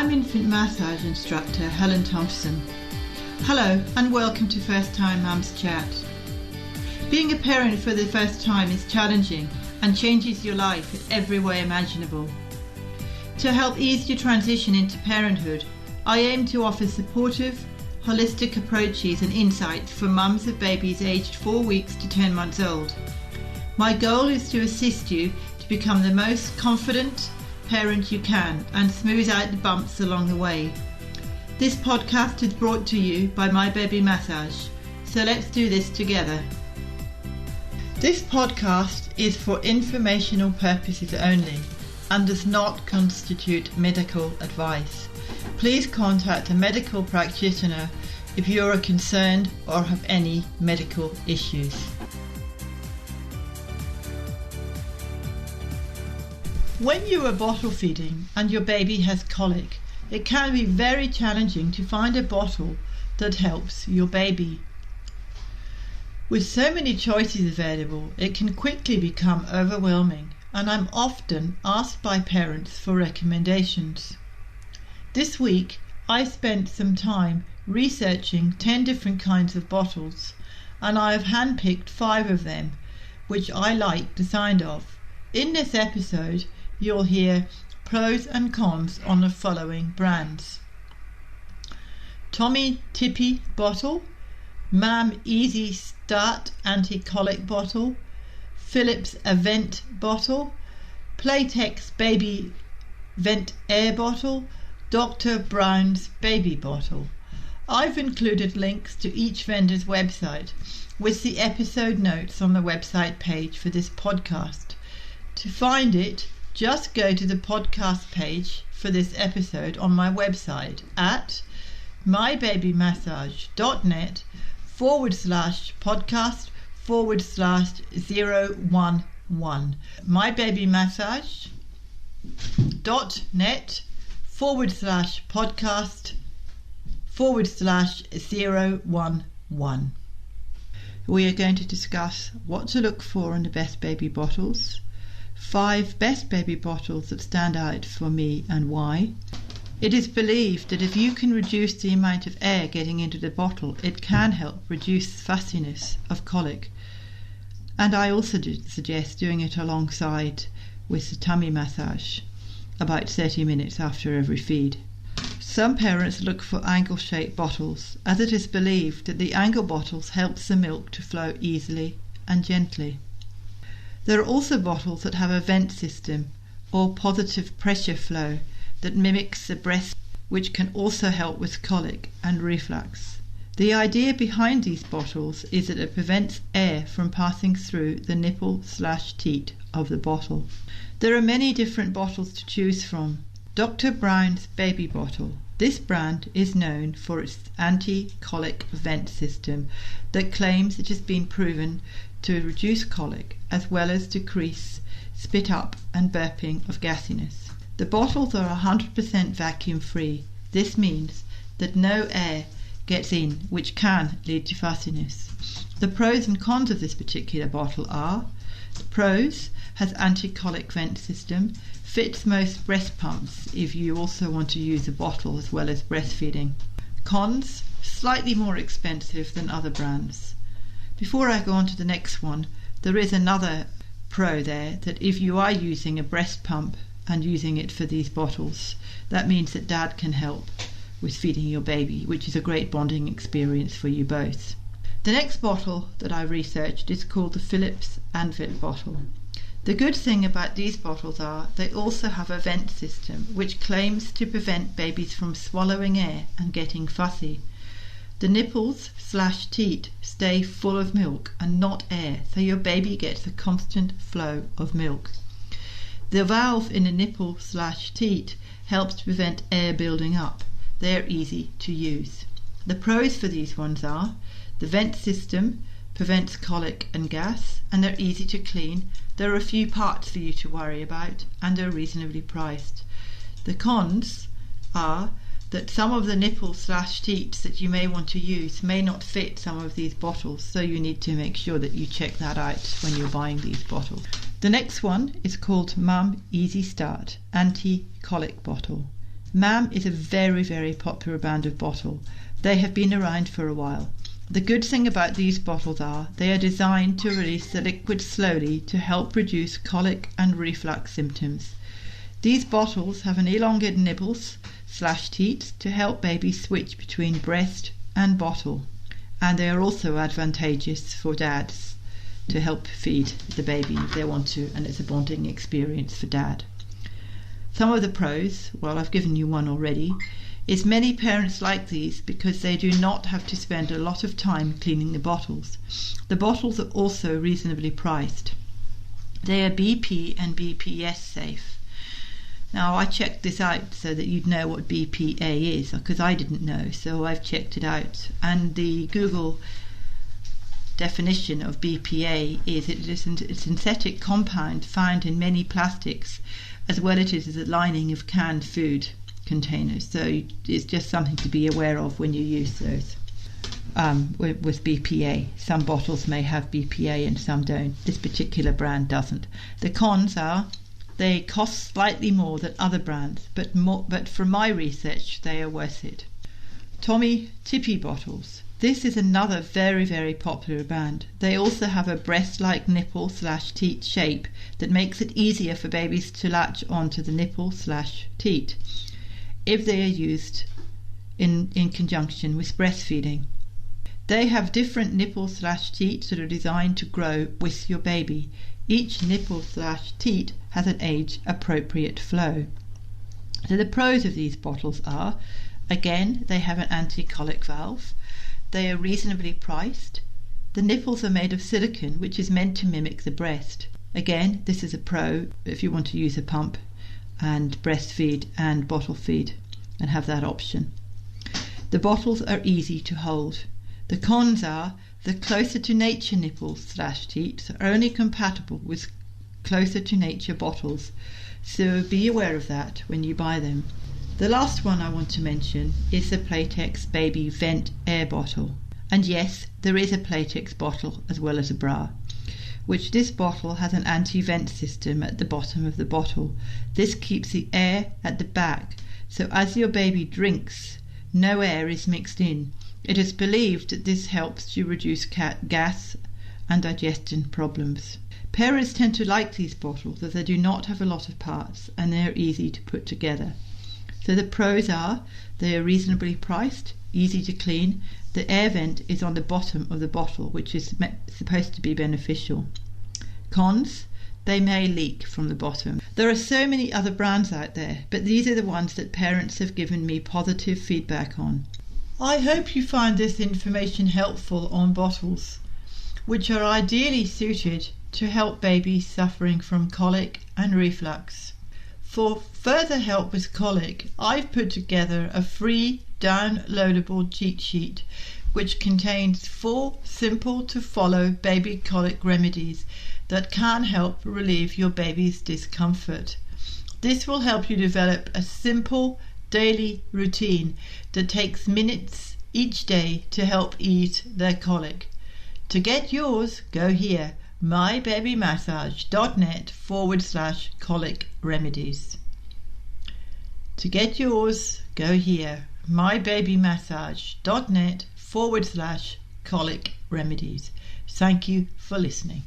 I'm infant massage instructor Helen Thompson. Hello and welcome to First Time Mums Chat. Being a parent for the first time is challenging and changes your life in every way imaginable. To help ease your transition into parenthood, I aim to offer supportive, holistic approaches and insights for mums of babies aged 4 weeks to 10 months old. My goal is to assist you to become the most confident parent you can and smooth out the bumps along the way. This podcast is brought to you by My Baby Massage, so let's do this together. This podcast is for informational purposes only and does not constitute medical advice. Please contact a medical practitioner if you are concerned or have any medical issues. When you are bottle feeding and your baby has colic, it can be very challenging to find a bottle that helps your baby. With so many choices available, it can quickly become overwhelming, and I'm often asked by parents for recommendations. This week, I spent some time researching 10 different kinds of bottles, and I have handpicked 5 of them, which I like the sound of. In this episode, you'll hear pros and cons on the following brands: Tommee Tippee bottle, Mam Easy Start anti-colic bottle, Philips Avent bottle, Playtext Baby VentAire bottle, Dr. Brown's baby bottle. I've included links to each vendor's website with the episode notes on the website page for this podcast. To find it, just go to the podcast page for this episode on my website at mybabymassage.net/podcast/011 mybabymassage.net/podcast/011. We are going to discuss what to look for in the best baby bottles, 5 best baby bottles that stand out for me and why. It is believed that if you can reduce the amount of air getting into the bottle, it can help reduce the fussiness of colic. And I also suggest doing it alongside with the tummy massage, about 30 minutes after every feed. Some parents look for angle-shaped bottles, as it is believed that the angle bottles helps the milk to flow easily and gently. There are also bottles that have a vent system or positive pressure flow that mimics the breast, which can also help with colic and reflux. The idea behind these bottles is that it prevents air from passing through the nipple/teat of the bottle. There are many different bottles to choose from. Dr. Brown's baby bottle. This brand is known for its anti-colic vent system that claims it has been proven to reduce colic as well as decrease spit up and burping of gassiness. The bottles are 100% vacuum free. This means that no air gets in, which can lead to fussiness. The pros and cons of this particular bottle are: pros, has anti-colic vent system, fits most breast pumps if you also want to use a bottle as well as breastfeeding. Cons, slightly more expensive than other brands. Before I go on to the next one, there is another pro there, that if you are using a breast pump and using it for these bottles, that means that dad can help with feeding your baby, which is a great bonding experience for you both. The next bottle that I researched is called the Philips Avent bottle. The good thing about these bottles are they also have a vent system which claims to prevent babies from swallowing air and getting fussy. The nipples/teat stay full of milk and not air, so your baby gets a constant flow of milk. The valve in the nipple/teat helps to prevent air building up. They are easy to use. The pros for these ones are: the vent system prevents colic and gas, and they're easy to clean. There are a few parts for you to worry about, and they're reasonably priced. The cons are that some of the nipple/teats that you may want to use may not fit some of these bottles, so you need to make sure that you check that out when you're buying these bottles. The next one is called Mam Easy Start anti-colic bottle. Mam is a very, very popular brand of bottle. They have been around for a while. The good thing about these bottles are they are designed to release the liquid slowly to help reduce colic and reflux symptoms. These bottles have an elongated nipples/teat to help babies switch between breast and bottle, and they are also advantageous for dads to help feed the baby if they want to, and it's a bonding experience for dad. Some of the pros, well, I've given you one already, is many parents like these because they do not have to spend a lot of time cleaning the bottles. The bottles are also reasonably priced. They are BP and BPS safe. Now, I checked this out so that you'd know what BPA is, because I didn't know, so I've checked it out. And the Google definition of BPA is it is a synthetic compound found in many plastics, as well as it is a lining of canned food containers. So it's just something to be aware of when you use those. With BPA, some bottles may have BPA and some don't. This particular brand doesn't. The cons are they cost slightly more than other brands, but from my research they are worth it. Tommee tippee bottles. This is another very, very popular brand. They also have a breast-like nipple/teat shape that makes it easier for babies to latch onto the nipple/teat if they are used in conjunction with breastfeeding. They have different nipple/teats that are designed to grow with your baby. Each nipple/teat has an age-appropriate flow. So the pros of these bottles are, again, they have an anti-colic valve. They are reasonably priced. The nipples are made of silicone, which is meant to mimic the breast. Again, this is a pro if you want to use a pump and breastfeed and bottle feed and have that option. The bottles are easy to hold. The cons are the closer to nature nipples/teats are only compatible with closer to nature bottles, so be aware of that when you buy them. The last one I want to mention is the Playtext Baby VentAire bottle. And yes, there is a Playtext bottle as well as a bra, which this bottle has an anti-vent system at the bottom of the bottle. This keeps the air at the back, so as your baby drinks, no air is mixed in. It is believed that this helps to reduce gas and digestion problems. Parents tend to like these bottles as they do not have a lot of parts and they are easy to put together. So the pros are they are reasonably priced, easy to clean. The air vent is on the bottom of the bottle, which is supposed to be beneficial. Cons, they may leak from the bottom. There are so many other brands out there, but these are the ones that parents have given me positive feedback on. I hope you find this information helpful on bottles, which are ideally suited to help babies suffering from colic and reflux. For further help with colic, I've put together a free downloadable cheat sheet which contains 4 simple to follow baby colic remedies that can help relieve your baby's discomfort. This will help you develop a simple daily routine that takes minutes each day to help ease their colic. To get yours, go here, mybabymassage.net/colic remedies. To get yours, go here, mybabymassage.net/colic remedies. Thank you for listening.